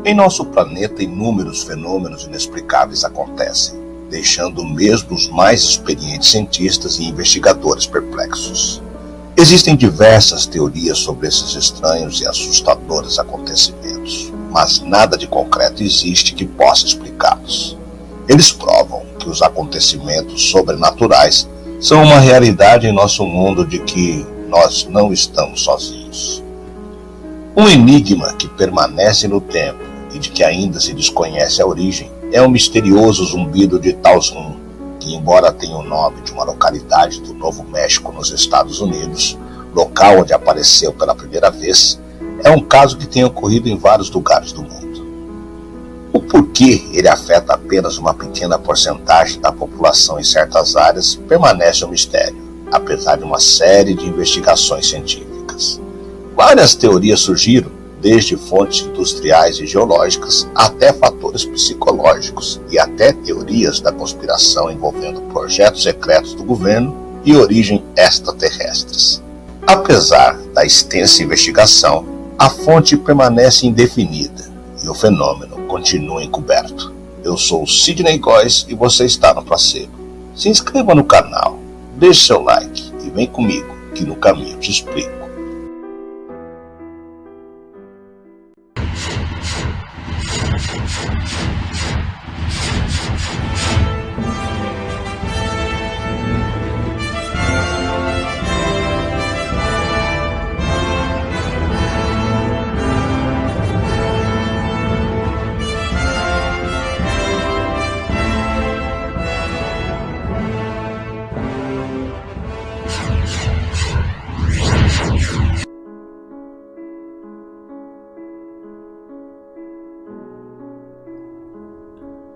Em nosso planeta, inúmeros fenômenos inexplicáveis acontecem, deixando mesmo os mais experientes cientistas e investigadores perplexos. Existem diversas teorias sobre esses estranhos e assustadores acontecimentos, mas nada de concreto existe que possa explicá-los. Eles provam que os acontecimentos sobrenaturais são uma realidade em nosso mundo de que nós não estamos sozinhos. Um enigma que permanece no tempo e de que ainda se desconhece a origem é o misterioso zumbido de Taos Rum, que, embora tenha o nome de uma localidade do Novo México nos Estados Unidos, local onde apareceu pela primeira vez, é um caso que tem ocorrido em vários lugares do mundo. O porquê ele afeta apenas uma pequena porcentagem da população em certas áreas permanece um mistério, apesar de uma série de investigações científicas. Várias teorias surgiram, desde fontes industriais e geológicas até fatores psicológicos e até teorias da conspiração envolvendo projetos secretos do governo e origem extraterrestres. Apesar da extensa investigação, a fonte permanece indefinida e o fenômeno continua encoberto. Eu sou o Sidney Góes e você está no Placebo. Se inscreva no canal, deixe seu like e vem comigo que no caminho te explico.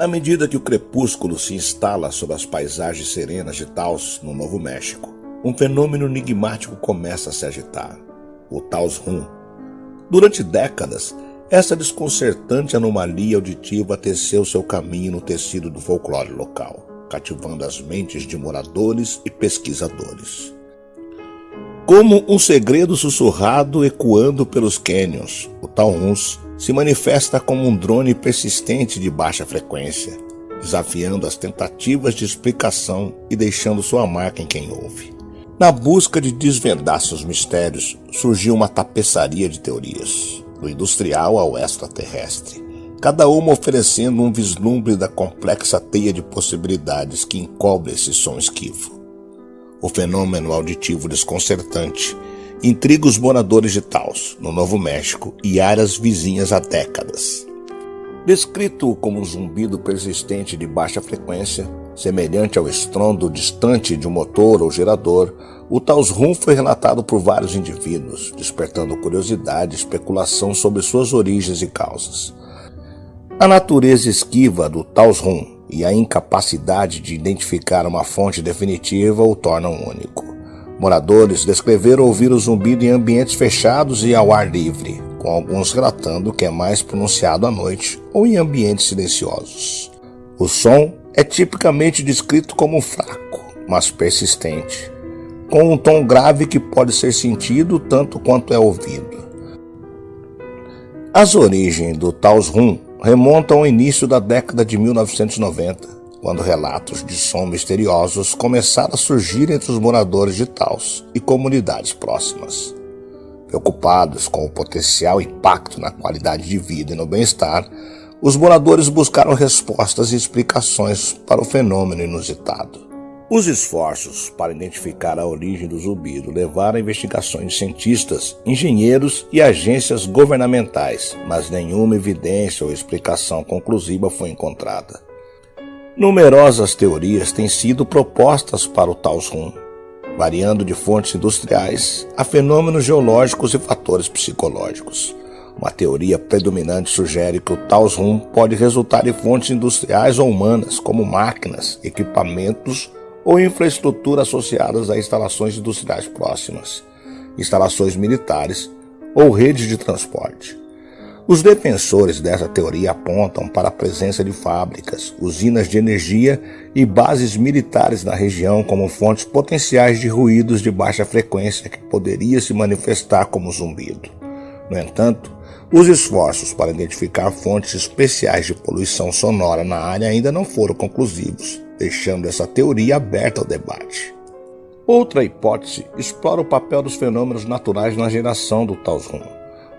À medida que o crepúsculo se instala sobre as paisagens serenas de Taos, no Novo México, um fenômeno enigmático começa a se agitar: o Taos Rum. Durante décadas, essa desconcertante anomalia auditiva teceu seu caminho no tecido do folclore local, cativando as mentes de moradores e pesquisadores. Como um segredo sussurrado ecoando pelos cânions, o Taos Rum se manifesta como um drone persistente de baixa frequência, desafiando as tentativas de explicação e deixando sua marca em quem ouve. Na busca de desvendar seus mistérios, surgiu uma tapeçaria de teorias, do industrial ao extraterrestre, cada uma oferecendo um vislumbre da complexa teia de possibilidades que encobre esse som esquivo. O fenômeno auditivo desconcertante intriga os moradores de Taos, no Novo México e áreas vizinhas há décadas. Descrito como um zumbido persistente de baixa frequência, semelhante ao estrondo distante de um motor ou gerador, o Taos Rum foi relatado por vários indivíduos, despertando curiosidade e especulação sobre suas origens e causas. A natureza esquiva do Taos Rum e a incapacidade de identificar uma fonte definitiva o tornam único. Moradores descreveram ouvir o zumbido em ambientes fechados e ao ar livre, com alguns relatando que é mais pronunciado à noite ou em ambientes silenciosos. O som é tipicamente descrito como fraco, mas persistente, com um tom grave que pode ser sentido tanto quanto é ouvido. As origens do Taos Rum remontam ao início da década de 1990, quando relatos de som misteriosos começaram a surgir entre os moradores de Taos e comunidades próximas. Preocupados com o potencial impacto na qualidade de vida e no bem-estar, os moradores buscaram respostas e explicações para o fenômeno inusitado. Os esforços para identificar a origem do zumbido levaram a investigações de cientistas, engenheiros e agências governamentais, mas nenhuma evidência ou explicação conclusiva foi encontrada. Numerosas teorias têm sido propostas para o Taos Rum, variando de fontes industriais a fenômenos geológicos e fatores psicológicos. Uma teoria predominante sugere que o Taos Rum pode resultar de fontes industriais ou humanas, como máquinas, equipamentos ou infraestrutura associadas a instalações industriais próximas, instalações militares ou redes de transporte. Os defensores dessa teoria apontam para a presença de fábricas, usinas de energia e bases militares na região como fontes potenciais de ruídos de baixa frequência que poderia se manifestar como zumbido. No entanto, os esforços para identificar fontes especiais de poluição sonora na área ainda não foram conclusivos, deixando essa teoria aberta ao debate. Outra hipótese explora o papel dos fenômenos naturais na geração do Taos Rum.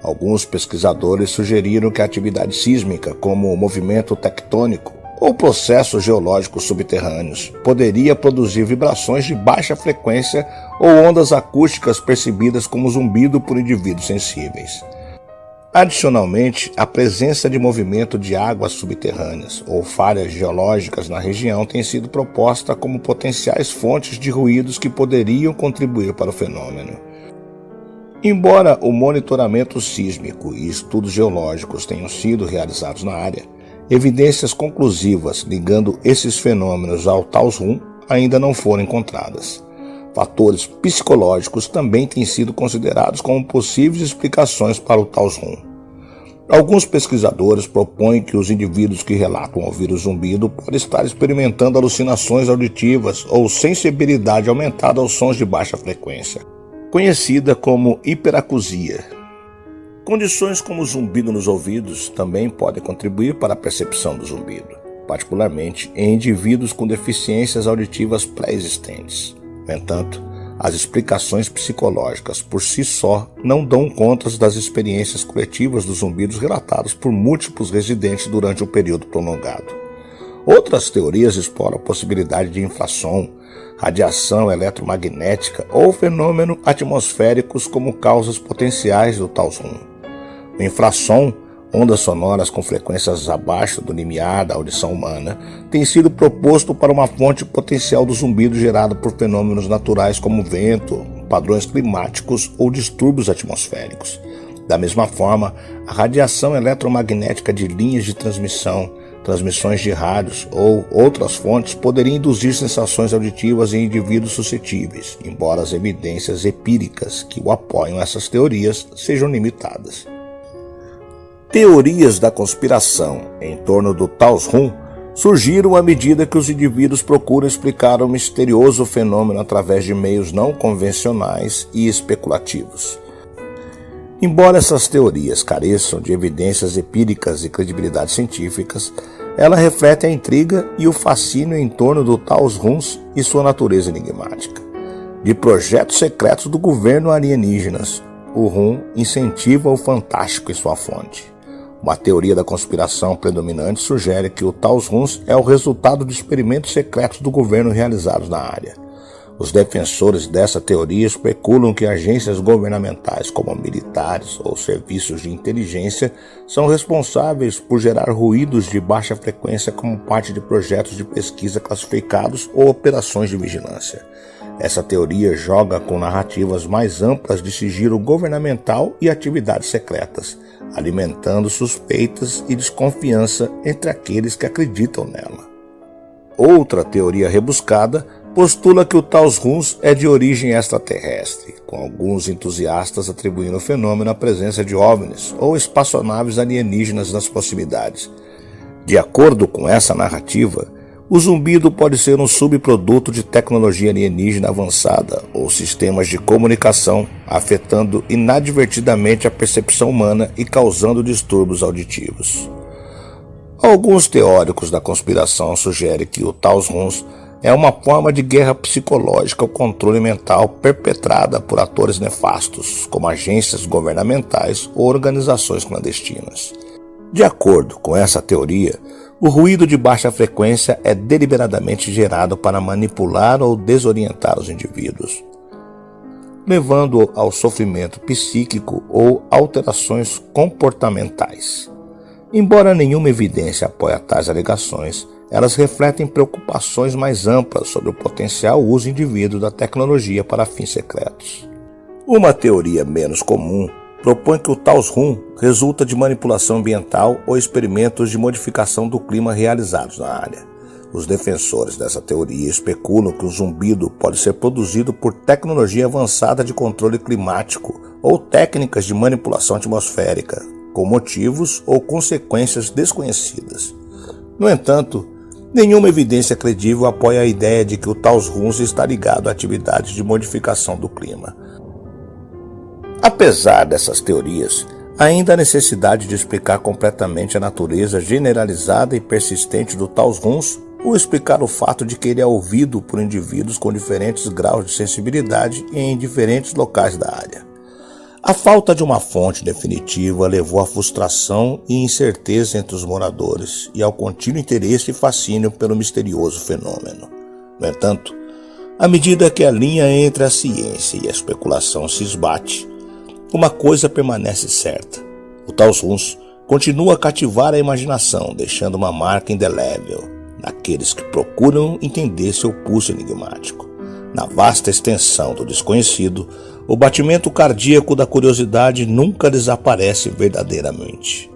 Alguns pesquisadores sugeriram que a atividade sísmica, como o movimento tectônico ou processos geológicos subterrâneos, poderia produzir vibrações de baixa frequência ou ondas acústicas percebidas como zumbido por indivíduos sensíveis. Adicionalmente, a presença de movimento de águas subterrâneas ou falhas geológicas na região tem sido proposta como potenciais fontes de ruídos que poderiam contribuir para o fenômeno. Embora o monitoramento sísmico e estudos geológicos tenham sido realizados na área, evidências conclusivas ligando esses fenômenos ao Taos Rum ainda não foram encontradas. Fatores psicológicos também têm sido considerados como possíveis explicações para o Taos Rum. Alguns pesquisadores propõem que os indivíduos que relatam ouvir o zumbido podem estar experimentando alucinações auditivas ou sensibilidade aumentada aos sons de baixa frequência, conhecida como hiperacusia. Condições como o zumbido nos ouvidos também podem contribuir para a percepção do zumbido, particularmente em indivíduos com deficiências auditivas pré-existentes. No entanto, as explicações psicológicas por si só não dão conta das experiências coletivas dos zumbidos relatados por múltiplos residentes durante um período prolongado. Outras teorias exploram a possibilidade de infrasom, radiação eletromagnética ou fenômenos atmosféricos como causas potenciais do Taos Rum. O infrasom, ondas sonoras com frequências abaixo do limiar da audição humana, tem sido proposto para uma fonte potencial do zumbido gerado por fenômenos naturais como vento, padrões climáticos ou distúrbios atmosféricos. Da mesma forma, a radiação eletromagnética de linhas de transmissão, transmissões de rádios ou outras fontes poderia induzir sensações auditivas em indivíduos suscetíveis, embora as evidências empíricas que o apoiam essas teorias sejam limitadas. Teorias da conspiração em torno do Taos Rum surgiram à medida que os indivíduos procuram explicar o misterioso fenômeno através de meios não convencionais e especulativos. Embora essas teorias careçam de evidências empíricas e credibilidade científicas, elas refletem a intriga e o fascínio em torno do Taos Rum e sua natureza enigmática. De projetos secretos do governo alienígenas, o Rum incentiva o fantástico em sua fonte. Uma teoria da conspiração predominante sugere que o Taos Rum é o resultado de experimentos secretos do governo realizados na área. Os defensores dessa teoria especulam que agências governamentais como militares ou serviços de inteligência são responsáveis por gerar ruídos de baixa frequência como parte de projetos de pesquisa classificados ou operações de vigilância. Essa teoria joga com narrativas mais amplas de sigilo governamental e atividades secretas, alimentando suspeitas e desconfiança entre aqueles que acreditam nela. Outra teoria rebuscada postula que o Taos Rum é de origem extraterrestre, com alguns entusiastas atribuindo o fenômeno à presença de OVNIs ou espaçonaves alienígenas nas proximidades. De acordo com essa narrativa, o zumbido pode ser um subproduto de tecnologia alienígena avançada ou sistemas de comunicação, afetando inadvertidamente a percepção humana e causando distúrbios auditivos. Alguns teóricos da conspiração sugerem que o Taos Rum é uma forma de guerra psicológica ao controle mental perpetrada por atores nefastos, como agências governamentais ou organizações clandestinas. De acordo com essa teoria, o ruído de baixa frequência é deliberadamente gerado para manipular ou desorientar os indivíduos, levando ao sofrimento psíquico ou alterações comportamentais. Embora nenhuma evidência apoie tais alegações, elas refletem preocupações mais amplas sobre o potencial uso indivíduo da tecnologia para fins secretos. Uma teoria menos comum propõe que o Taos Rum resulta de manipulação ambiental ou experimentos de modificação do clima realizados na área. Os defensores dessa teoria especulam que o zumbido pode ser produzido por tecnologia avançada de controle climático ou técnicas de manipulação atmosférica, com motivos ou consequências desconhecidas. No entanto, nenhuma evidência credível apoia a ideia de que o Taos Rum está ligado a atividades de modificação do clima. Apesar dessas teorias, Ainda a necessidade de explicar completamente a natureza generalizada e persistente do Taos Runs, ou explicar o fato de que ele é ouvido por indivíduos com diferentes graus de sensibilidade e em diferentes locais da área. A falta de uma fonte definitiva levou à frustração e incerteza entre os moradores e ao contínuo interesse e fascínio pelo misterioso fenômeno. No entanto, à medida que a linha entre a ciência e a especulação se esbate, uma coisa permanece certa: o Taos Runs continua a cativar a imaginação, deixando uma marca indelével naqueles que procuram entender seu pulso enigmático. Na vasta extensão do desconhecido, o batimento cardíaco da curiosidade nunca desaparece verdadeiramente.